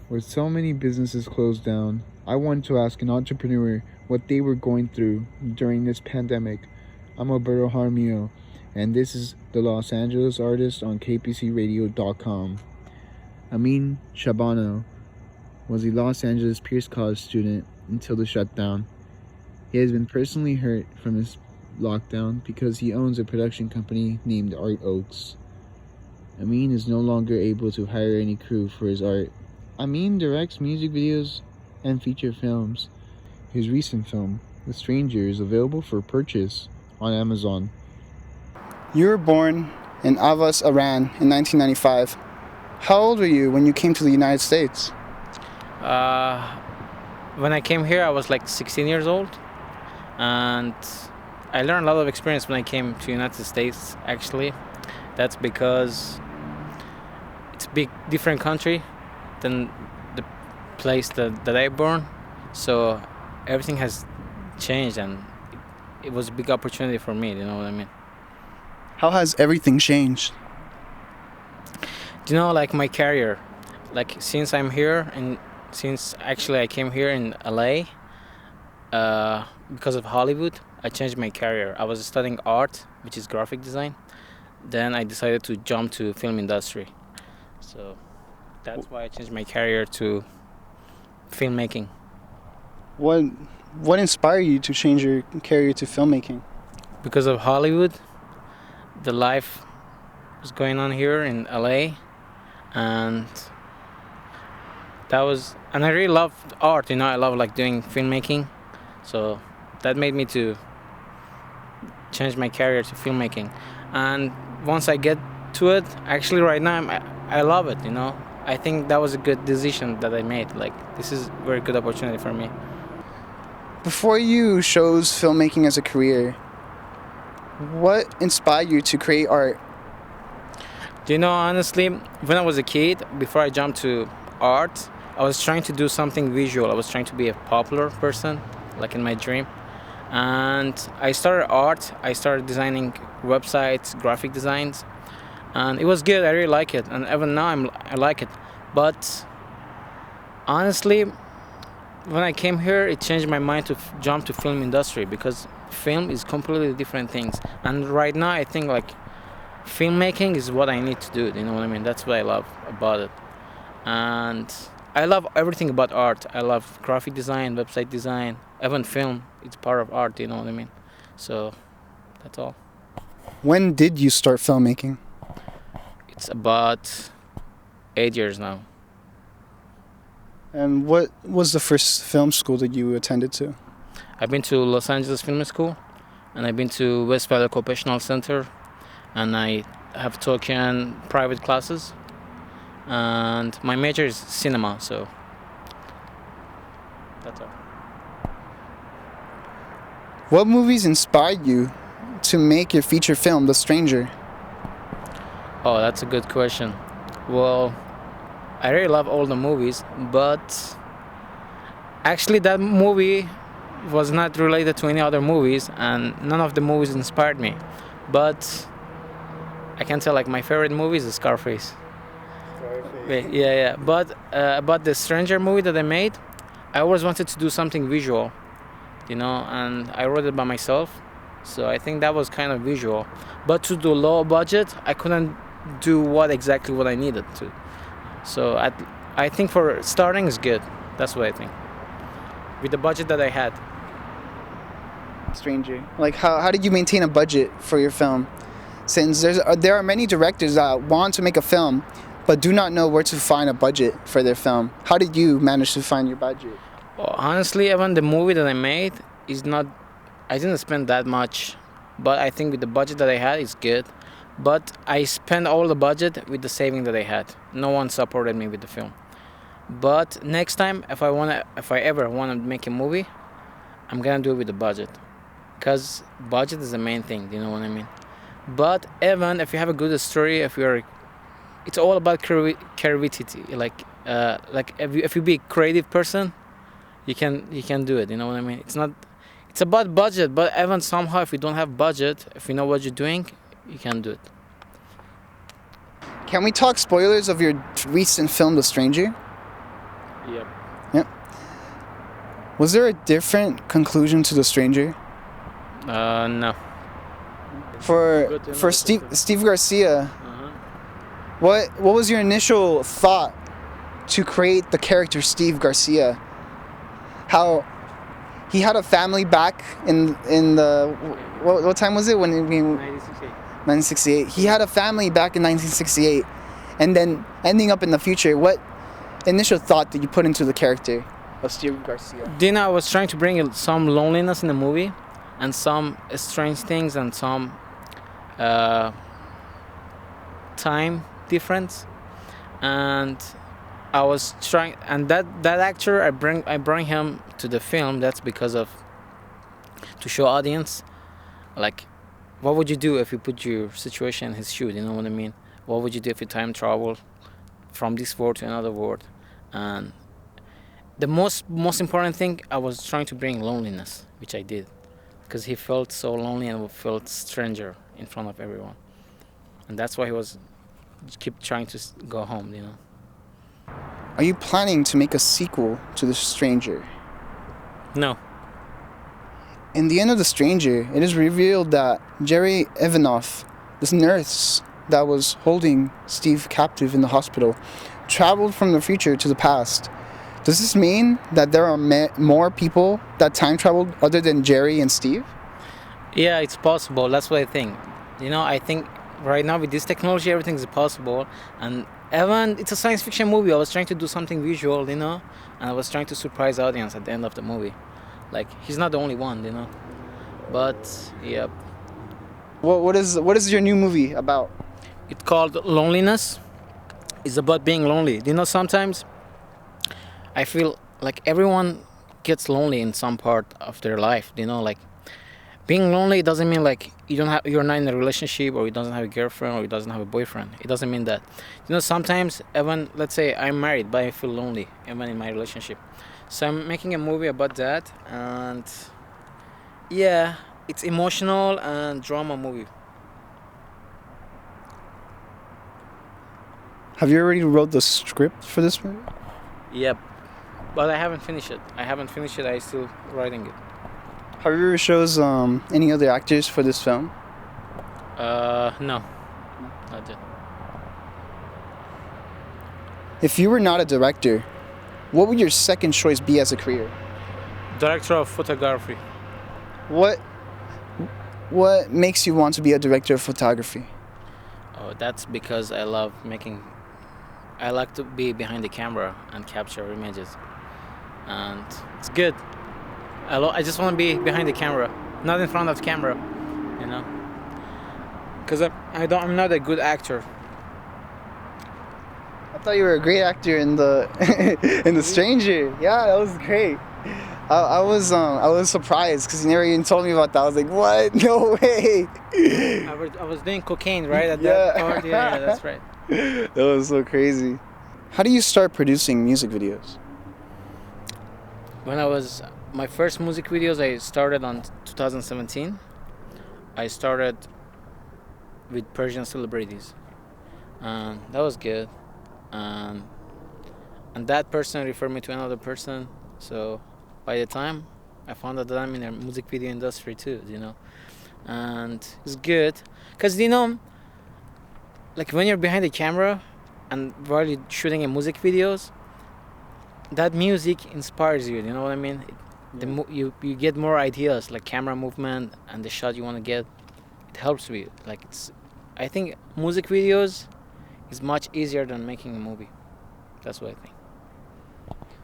With so many businesses closed down, I wanted to ask an entrepreneur what they were going through during this pandemic. I'm Alberto Jaramillo, and this is the Los Angeles Artist on KPCRadio.com. Amin Shahrbanoo was a Los Angeles Pierce College student until the shutdown. He has been personally hurt from this lockdown because he owns a production company named ArtOaks. Amin is no longer able to hire any crew for his art. Amin directs music videos and feature films. His recent film, The Stranger, is available for purchase on Amazon. You were born in Avas, Iran in 1995. How old were you when you came to the United States? When I came here, I was like 16 years old, and I learned a lot of experience when I came to the United States, actually. That's because it's a big, different country than the place that I born, so everything has changed, and it was a big opportunity for me, you know what I mean? How has everything changed? You know, like my career, like since I'm here, and since actually I came here in LA, because of Hollywood, I changed my career. I was studying art, which is graphic design. Then I decided to jump to film industry. So that's why I changed my career to filmmaking. What inspired you to change your career to filmmaking? Because of Hollywood, the life was going on here in LA, and and I really love art, you know, I love like doing filmmaking. So that made me to change my career to filmmaking. And once I get to it, actually right now I love it, you know. I think that was a good decision that I made. Like, this is a very good opportunity for me. Before you chose filmmaking as a career, what inspired you to create art? Do you know, honestly, when I was a kid, before I jumped to art, I was trying to do something visual. I was trying to be a popular person, like in my dream. And I started art. I started designing websites, graphic designs. And it was good. I really like it. And even now, I like it. But honestly, when I came here, it changed my mind to jump to film industry, because film is completely different things. And right now, I think like filmmaking is what I need to do. You know what I mean? That's what I love about it. And I love everything about art. I love graphic design, website design, even film. It's part of art. You know what I mean? So that's all. When did you start filmmaking? It's about 8 years now. And what was the first film school that you attended to? I've been to Los Angeles Film School, and I've been to West Valley Occupational Center, and I have taken private classes. And my major is cinema, so that's all. What movies inspired you to make your feature film, The Stranger? Oh, that's a good question. Well, I really love all the movies, but actually that movie was not related to any other movies, and none of the movies inspired me. But I can tell, like, my favorite movie is Scarface. Yeah. But about the Stranger movie that I made, I always wanted to do something visual, you know, and I wrote it by myself. So I think that was kind of visual. But to do low budget, I couldn't do what I needed to. So I think for starting is good. That's what I think. With the budget that I had. Stranger. Like, how did you maintain a budget for your film? Since there are many directors that want to make a film, but do not know where to find a budget for their film. How did you manage to find your budget? Well, honestly, even the movie that I made I didn't spend that much, but I think with the budget that I had, it's good. But I spent all the budget with the saving that I had. No one supported me with the film. But next time, if I ever wanna make a movie, I'm gonna do it with the budget, cause budget is the main thing. You know what I mean? But even if you have a good story, if you're, it's all about creativity. Like if you be a creative person, you can do it. You know what I mean? It's not. It's about budget, but even somehow, if you don't have budget, if you know what you're doing, you can do it. Can we talk spoilers of your recent film, The Stranger? Yep. Yep. Was there a different conclusion to The Stranger? No. For Steve Garcia, Uh-huh. what was your initial thought to create the character Steve Garcia? How he had a family back in the what time was it when 1968? He had a family back in 1968, and then ending up in the future. What initial thought did you put into the character of Steve Garcia? Dina, I was trying to bring some loneliness in the movie, and some strange things, and some time difference, and I was trying, and that actor I bring him to the film. That's because of to show audience, like, what would you do if you put your situation in his shoes? You know what I mean? What would you do if you time travel from this world to another world? And the most important thing, I was trying to bring loneliness, which I did, because he felt so lonely and felt stranger in front of everyone, and that's why he was keep trying to go home. You know. Are you planning to make a sequel to The Stranger? No. In the end of The Stranger, it is revealed that Jerry Ivanoff, this nurse that was holding Steve captive in the hospital, traveled from the future to the past. Does this mean that there are more people that time traveled other than Jerry and Steve? Yeah, it's possible. That's what I think. You know, I think right now with this technology, everything is possible. And even it's a science fiction movie. I was trying to do something visual, you know, and I was trying to surprise the audience at the end of the movie. Like, he's not the only one, you know. But yeah, What is your new movie about? it's called Loneliness. It's about being lonely. You know, sometimes I feel like everyone gets lonely in some part of their life. You know, like, being lonely doesn't mean like you're not in a relationship, or you doesn't have a girlfriend, or you doesn't have a boyfriend. It doesn't mean that. You know, sometimes even, let's say I'm married, but I feel lonely even in my relationship. So I'm making a movie about that, and yeah, it's emotional and drama movie. Have you already wrote the script for this movie? Yep. But I haven't finished it. I'm still writing it. Have you ever chosen any other actors for this film? No. Not yet. If you were not a director, what would your second choice be as a career? Director of photography. What makes you want to be a director of photography? Oh, that's because I like to be behind the camera and capture images. And it's good. I just want to be behind the camera, not in front of the camera, you know. Because I'm not a good actor. I thought you were a great actor in the in The Stranger. Yeah, that was great. I was surprised because you never even told me about that. I was like, what? No way. I was doing cocaine, right? At that part? Yeah, that's right. That was so crazy. How do you start producing music videos? My first music videos, I started on 2017. I started with Persian celebrities, and that was good. And that person referred me to another person. So by the time I found out that I'm in the music video industry too, you know, and it's good, cause you know, like when you're behind the camera and while you're shooting a music videos, that music inspires you. You know what I mean? You get more ideas, like camera movement and the shot you want to get. It helps you. Like, I think music videos is much easier than making a movie. That's what I think.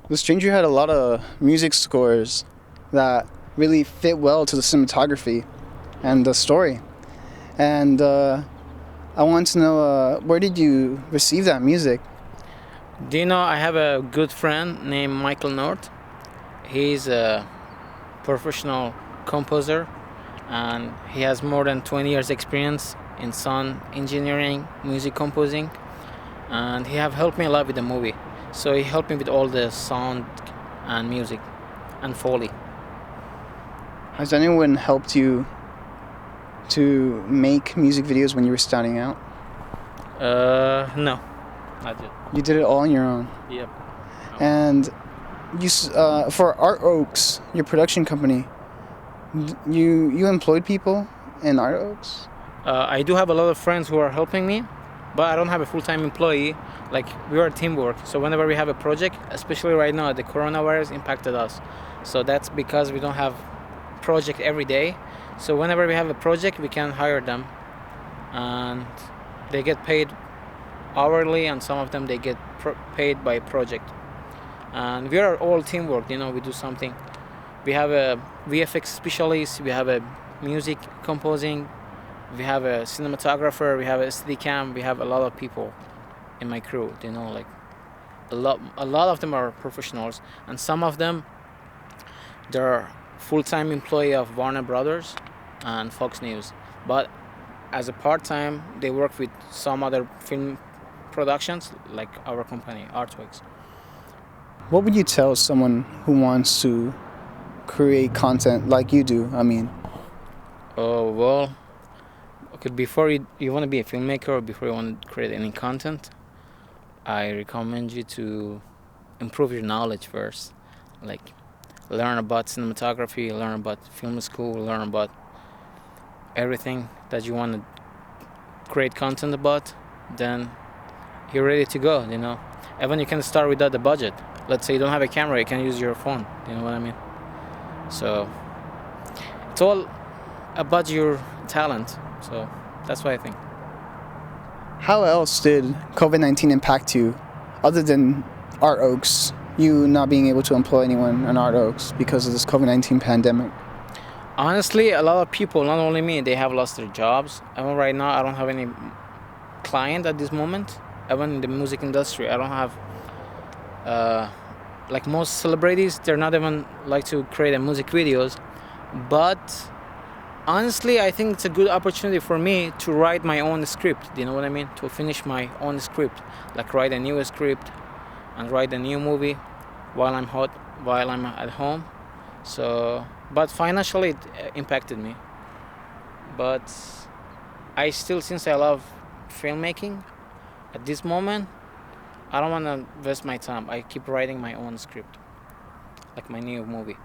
The Stranger had a lot of music scores that really fit well to the cinematography and the story. And I want to know, where did you receive that music? Do you know, I have a good friend named Michael North. He's a professional composer, and he has more than 20 years experience in sound engineering, music composing, and he have helped me a lot with the movie. So he helped me with all the sound and music and Foley. Has anyone helped you to make music videos when you were starting out? No, not yet. You did it all on your own. Yep. And for ArtOaks, your production company, you employed people in ArtOaks? I do have a lot of friends who are helping me, but I don't have a full-time employee. Like, we are teamwork, so whenever we have a project, especially right now, the coronavirus impacted us. So that's because we don't have project every day. So whenever we have a project, we can hire them, and they get paid hourly, and some of them they get paid by project. And we are all teamwork. We do something. We have a VFX specialist. We have a music composing. We have a cinematographer. We have a Steadicam. We have a lot of people in my crew. Like a lot of them are professionals, and some of them they're full-time employee of Warner Brothers and Fox News. But as a part-time, they work with some other film productions, like our company, ArtOaks. What would you tell someone who wants to create content like you do, Amin? Oh, well, okay, before you want to be a filmmaker, or before you want to create any content, I recommend you to improve your knowledge first. Like, learn about cinematography, learn about film school, learn about everything that you want to create content about. Then you're ready to go. Even you can start without the budget. Let's say you don't have a camera, you can use your phone. You know what I mean? So it's all about your talent. So that's what I think. How else did COVID-19 impact you, other than ArtOaks, you not being able to employ anyone on ArtOaks because of this COVID-19 pandemic? Honestly, a lot of people, not only me, they have lost their jobs. Even right now, I don't have any client at this moment. Even in the music industry, I don't have like most celebrities, they're not even like to create music videos. But honestly, I think it's a good opportunity for me to write my own script. Do you know what I mean? To finish my own script, like write a new script and write a new movie while I'm at home. So, but financially it impacted me. But since I love filmmaking, at this moment, I don't want to waste my time. I keep writing my own script, like my new movie.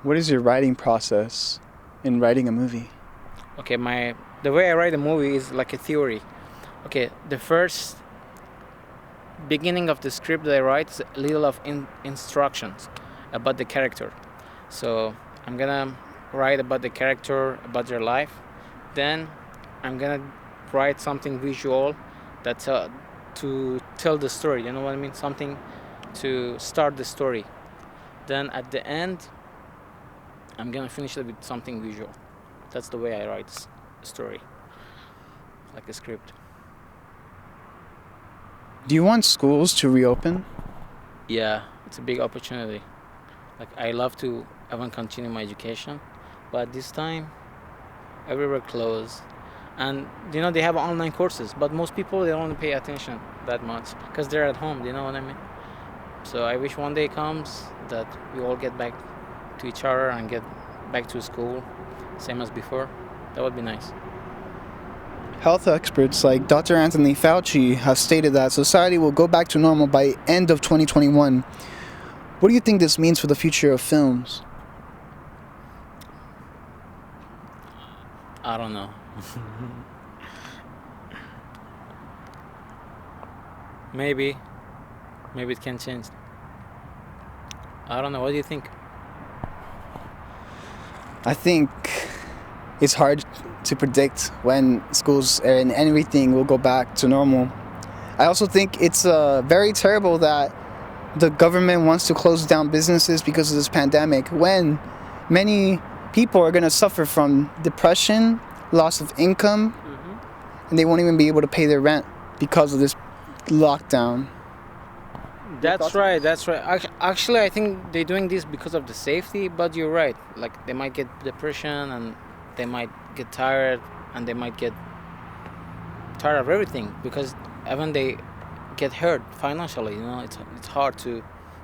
What is your writing process in writing a movie? Okay, the way I write a movie is like a theory. Okay, the first beginning of the script that I write is a little of instructions about the character. So I'm gonna write about the character, about their life. Then I'm gonna write something visual that to tell the story. You know what I mean? Something to start the story. Then at the end, I'm gonna finish it with something visual. That's the way I write a story, like a script. Do you want schools to reopen? Yeah, it's a big opportunity. Like, I love to even continue my education, but this time everywhere closed. And they have online courses, but most people, they don't pay attention that much because they're at home. You know what I mean? So I wish one day comes that we all get back to each other and get back to school, same as before. That would be nice. Health experts like Dr. Anthony Fauci have stated that society will go back to normal by end of 2021. What do you think this means for the future of films? I don't know. Maybe it can change. I don't know. What do you think? I think it's hard to predict when schools and everything will go back to normal. I also think it's very terrible that the government wants to close down businesses because of this pandemic, when many people are going to suffer from depression, loss of income, and they won't even be able to pay their rent because of this lockdown. That's right. Actually, I think they're doing this because of the safety, but you're right. Like, they might get depression, and they might get tired, and they might get tired of everything because even they get hurt financially. It's hard to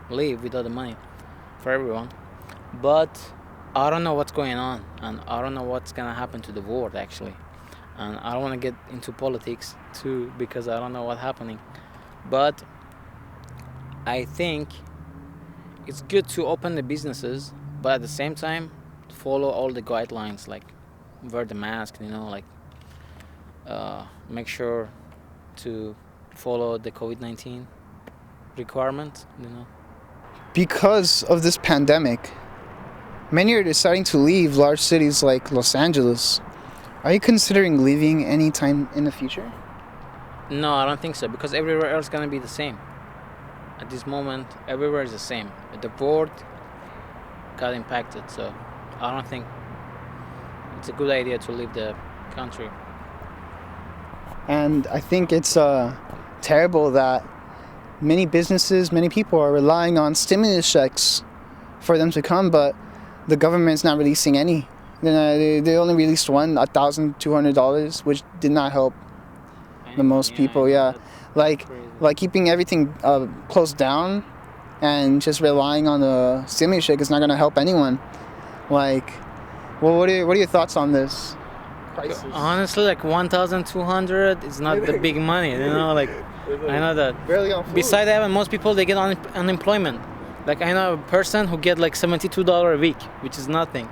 live without the money for everyone. But I don't know what's going on, and I don't know what's gonna happen to the world actually. And I don't want to get into politics too because I don't know what's happening. But I think it's good to open the businesses, but at the same time, follow all the guidelines like wear the mask, like make sure to follow the COVID-19 requirements. Because of this pandemic, many are deciding to leave large cities like Los Angeles. Are you considering leaving anytime in the future? No, I don't think so because everywhere else is gonna be the same. At this moment, everywhere is the same. The board got impacted, so I don't think it's a good idea to leave the country. And I think it's terrible that many businesses, many people are relying on stimulus checks for them to come, but the government's not releasing any. They only released one, $1,200, which did not help the most people. Yeah, like keeping everything closed down and just relying on the stimulus check is not going to help anyone. Like, well, what are your thoughts on this crisis? Honestly, like 1,200 is not the big money, Like I know that. Barely on food. Besides that, most people they get unemployment. Like I know a person who get like $72 a week, which is nothing.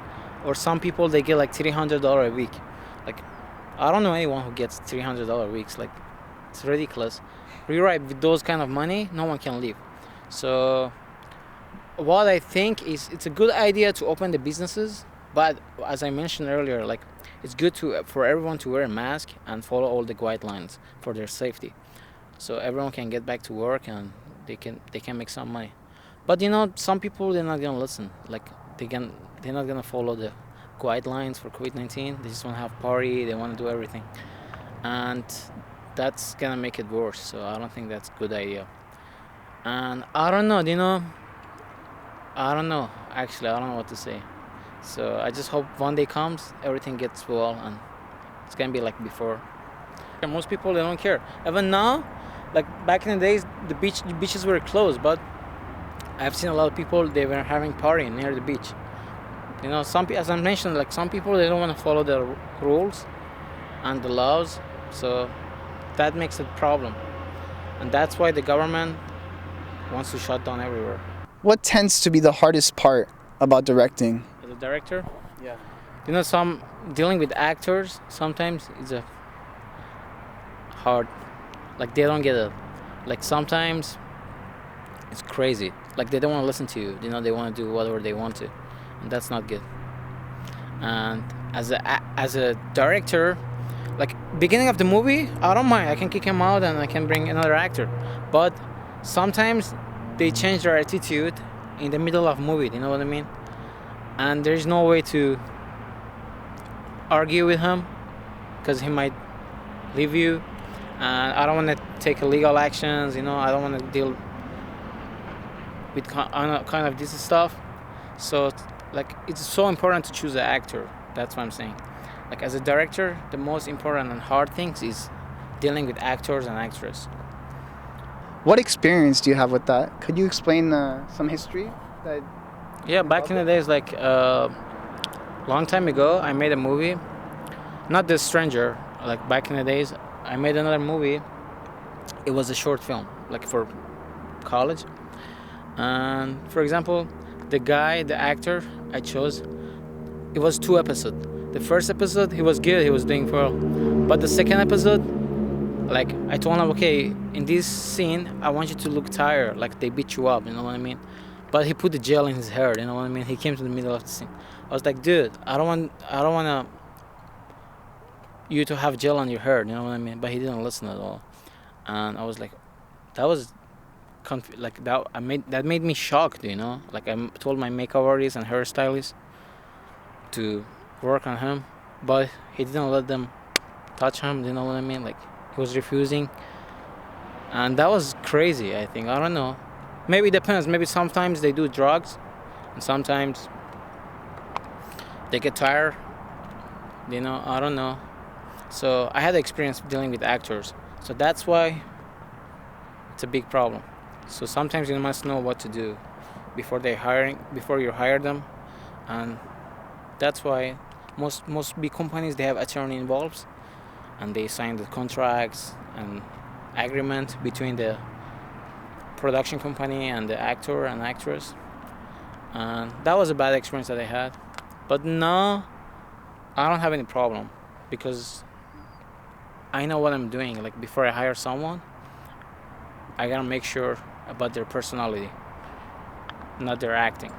Or some people they get like $300 a week. Like I don't know anyone who gets $300 weeks. Like it's ridiculous. You're right, with those kind of money, no one can live. So what I think is it's a good idea to open the businesses, but as I mentioned earlier, like it's good for everyone to wear a mask and follow all the guidelines for their safety. So everyone can get back to work and they can make some money. But some people they're not gonna listen. Like they're not gonna follow the guidelines for COVID-19. They just want to have party. They want to do everything, and that's gonna make it worse. So I don't think that's a good idea. And I don't know. I don't know. Actually, I don't know what to say. So I just hope one day comes, everything gets well, and it's gonna be like before. And most people they don't care. Even now, like back in the days, the beaches were closed, but I've seen a lot of people they were having party near the beach. As I mentioned, like some people they don't want to follow the rules and the laws, so that makes it a problem, and that's why the government wants to shut down everywhere. What tends to be the hardest part about directing? As a director, Yeah. some dealing with actors sometimes is a hard. Like they don't get it. Like sometimes it's crazy. Like they don't want to listen to you. They want to do whatever they want to. And that's not good. And as a director, like beginning of the movie, I don't mind. I can kick him out and I can bring another actor. But sometimes they change their attitude in the middle of movie. You know what I mean? And there's no way to argue with him because he might leave you. And I don't want to take illegal actions. I don't want to deal with kind of this stuff. So like it's so important to choose an actor. That's what I'm saying. Like as a director, the most important and hard things is dealing with actors and actresses. What experience do you have with that? Could you explain some history? Yeah, back in the days, like long time ago, I made a movie. Not The Stranger. Like back in the days, I made another movie. It was a short film, like for college. And for example, the actor I chose, it was 2 episodes. The first episode, he was good, he was doing well. But the second episode, like I told him, okay, in this scene, I want you to look tired, like they beat you up, you know what I mean? But he put the gel in his hair, you know what I mean? He came to the middle of the scene. I was like, dude, I don't want you to have gel on your hair, you know what I mean? But he didn't listen at all. And I was like, that was that made me shocked, Like I told my makeup artist and hairstylist to work on him, but he didn't let them touch him, you know what I mean? Like he was refusing, and that was crazy. I think I don't know. Maybe it depends. Maybe sometimes they do drugs, and sometimes they get tired. I don't know. So I had experience dealing with actors. So that's why it's a big problem. So sometimes you must know what to do before you hire them, and that's why most big companies, they have attorney involved, and they sign the contracts and agreement between the production company and the actor and actress. And that was a bad experience that I had. But now I don't have any problem because I know what I'm doing. Like before I hire someone, I gotta make sure about their personality, not their acting.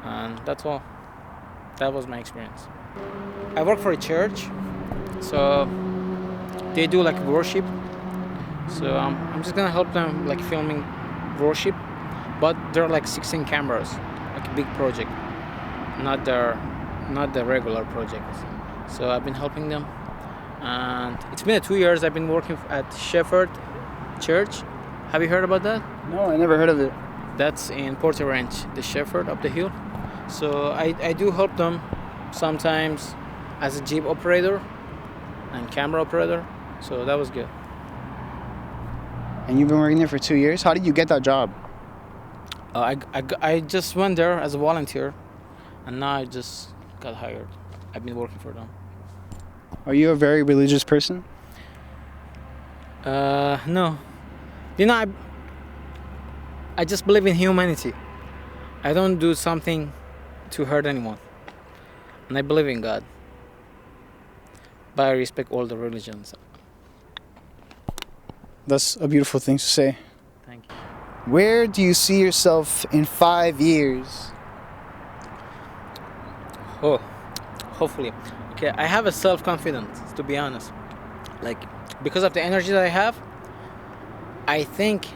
And that's all. That was my experience. I work for a church, so they do like worship. So I'm just gonna help them like filming worship, but they're like 16 cameras, like a big project, not the regular projects. So I've been helping them, and it's been 2 years. I've been working at Shepherd Church. Have you heard about that? No, I never heard of it. That's in Porter Ranch, the Shepherd up the hill. So I do help them sometimes as a jeep operator and camera operator. So that was good. And you've been working there for 2 years? How did you get that job? I just went there as a volunteer, and now I just got hired. I've been working for them. Are you a very religious person? No. You know, I just believe in humanity. I don't do something to hurt anyone. And I believe in God. But I respect all the religions. That's a beautiful thing to say. Thank you. Where do you see yourself in 5 years? Oh, hopefully. Okay, I have a self-confidence, to be honest. Like, because of the energy that I have, I think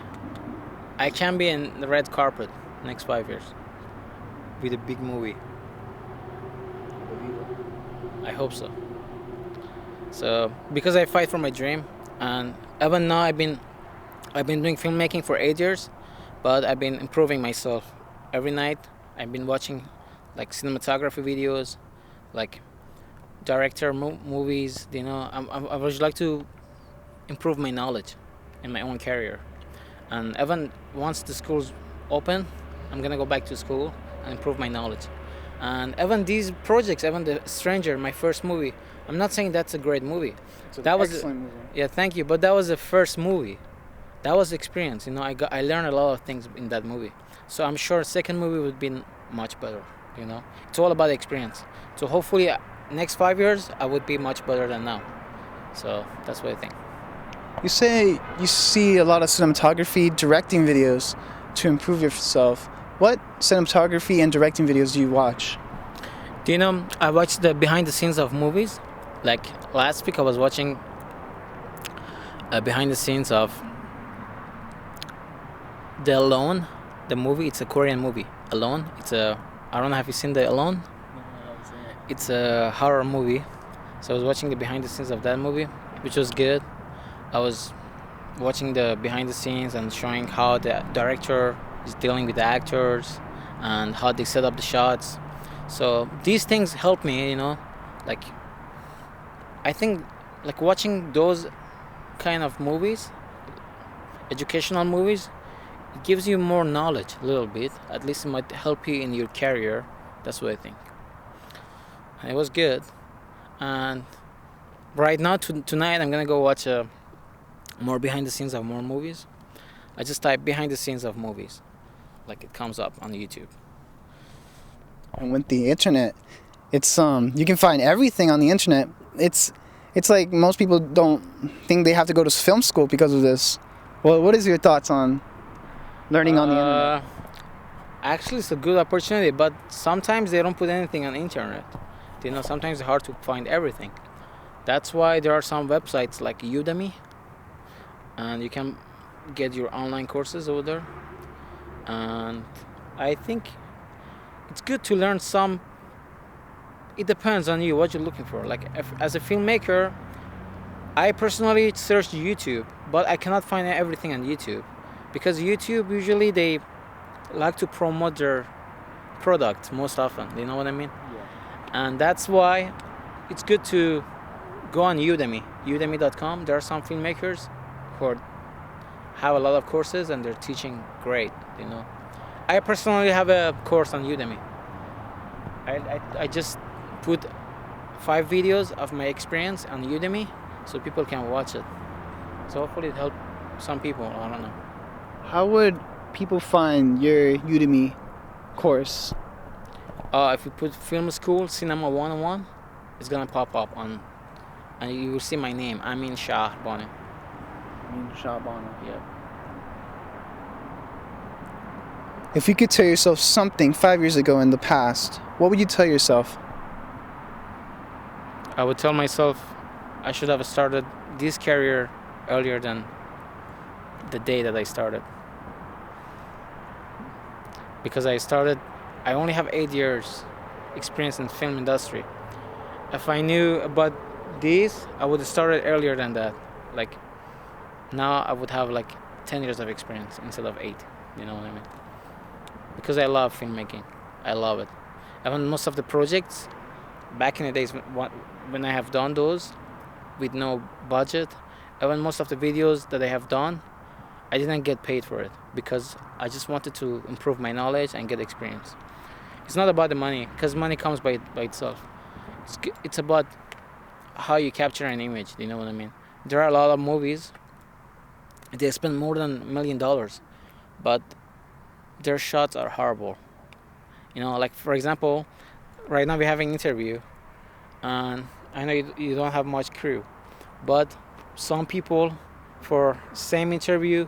I can be in the red carpet next 5 years with a big movie. I hope so. So, because I fight for my dream, and even now I've been doing filmmaking for 8 years, but I've been improving myself every night. I've been watching like cinematography videos, like director movies. You know, I would like to improve my knowledge in my own career. And even once the school's open, I'm gonna go back to school and improve my knowledge. And even these projects, even The Stranger, my first movie, I'm not saying that's a great movie. That was an excellent movie. Yeah, thank you. But that was the first movie. That was experience. You know, I learned a lot of things in that movie. So I'm sure second movie would be much better. You know, it's all about experience. So hopefully, next 5 years, I would be much better than now. So that's what I think. You say you see a lot of cinematography, directing videos to improve yourself. What cinematography and directing videos do you watch? Do you know, I watch the behind the scenes of movies. Like last week I was watching behind the scenes of The Alone, the movie. It's a Korean movie, Alone. I don't know, have you seen The Alone? It's a horror movie. So I was watching the behind the scenes of that movie, which was good. I was watching the behind the scenes and showing how the director is dealing with the actors and how they set up the shots. So these things help me, you know, like I think like watching those kind of movies, educational movies, it gives you more knowledge a little bit. At least it might help you in your career. That's what I think. And it was good. And right now, tonight, I'm gonna go watch more behind the scenes of more movies. I just type behind the scenes of movies, like it comes up on YouTube. And with the internet, it's you can find everything on the internet. It's like most people don't think they have to go to film school because of this. Well, what is your thoughts on learning on the internet? Actually, it's a good opportunity, but sometimes they don't put anything on the internet. You know, sometimes it's hard to find everything. That's why there are some websites like Udemy, and you can get your online courses over there. And I think it's good to learn some. It depends on you what you're looking for. Like as a filmmaker, I personally searched YouTube, but I cannot find everything on YouTube because YouTube usually they like to promote their product most often. You know what I mean? Yeah. And that's why it's good to go on udemy.com. There are some filmmakers who have a lot of courses and they're teaching great, you know. I personally have a course on Udemy. I just put 5 videos of my experience on Udemy so people can watch it. So hopefully it helped some people, I don't know. How would people find your Udemy course? If you put film school, cinema 101, it's gonna pop up on, and you will see my name, Amin Shahrbanoo. Amin Shahrbanoo. Yeah. If you could tell yourself something 5 years ago in the past, what would you tell yourself? I would tell myself I should have started this career earlier than the day that I started. Because I only have 8 years experience in film industry. If I knew about this, I would have started earlier than that. Like now I would have like 10 years of experience instead of 8, you know what I mean? Because I love filmmaking. I love it. Even most of the projects back in the days when I have done those with no budget, even most of the videos that I have done, I didn't get paid for it because I just wanted to improve my knowledge and get experience. It's not about the money, because money comes by itself. It's about how you capture an image, you know what I mean? There are a lot of movies, they spend more than $1 million, but their shots are horrible. You know, like for example, right now we're having an interview, and I know you don't have much crew, but some people for same interview,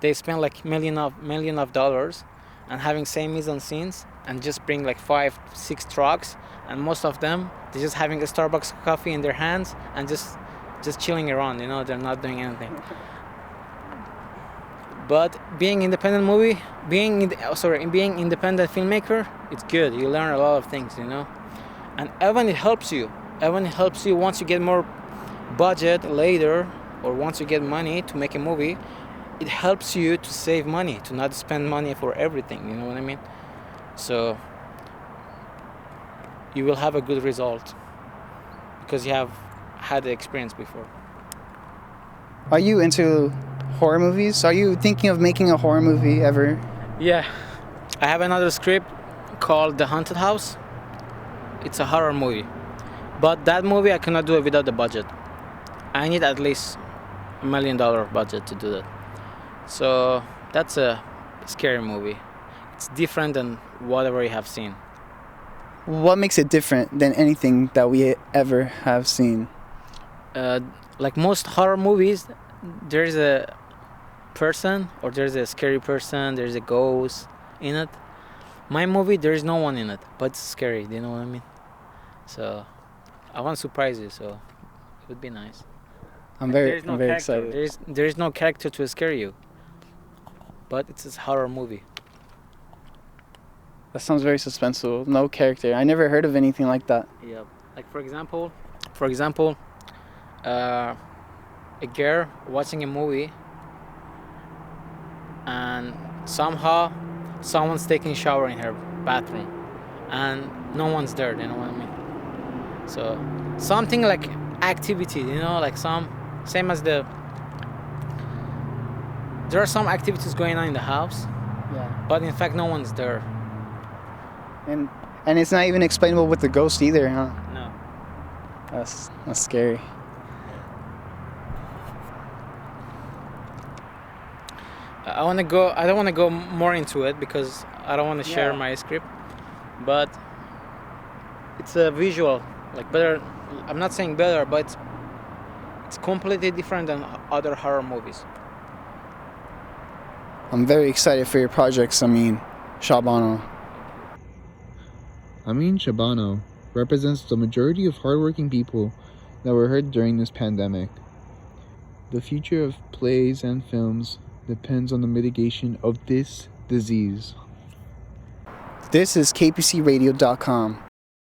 they spend like million of dollars and having same mise en scenes and just bring like 5-6 trucks, and most of them they're just having a Starbucks coffee in their hands and just chilling around, you know, they're not doing anything. But being independent being independent filmmaker, it's good. You learn a lot of things, you know, and even it helps you once you get more budget later, or once you get money to make a movie. It helps you to save money, to not spend money for everything, you know what I mean? So you will have a good result because you have had the experience before. Are you into horror movies? Are you thinking of making a horror movie ever? Yeah, I have another script called The Haunted House. It's a horror movie, but that movie I cannot do it without the budget. I need at least $1 million budget to do that. So that's a scary movie. It's different than whatever you have seen. What makes it different than anything that we ever have seen? Like most horror movies, there's a person, or there's a scary person, there's a ghost in it. My movie, there is no one in it, but it's scary, do you know what I mean? So I want to surprise you, so it would be nice. I'm very excited. There is no character to scare you, but it's a horror movie. That sounds very suspenseful. No character. I never heard of anything like that. Yeah, like for example, a girl watching a movie, and somehow someone's taking a shower in her bathroom, and no one's there. You know what I mean? So something like activity, you know, like same as there are some activities going on in the house, Yeah. but in fact no one's there. And it's not even explainable with the ghost either, huh? No. That's scary. I don't want to go more into it because I don't want to share my script, but it's a visual, like better. I'm not saying better, but it's completely different than other horror movies. I'm very excited for your projects, Amin Shahrbanoo. Amin Shahrbanoo represents the majority of hardworking people that were hurt during this pandemic. The future of plays and films depends on the mitigation of this disease. This is kpcradio.com.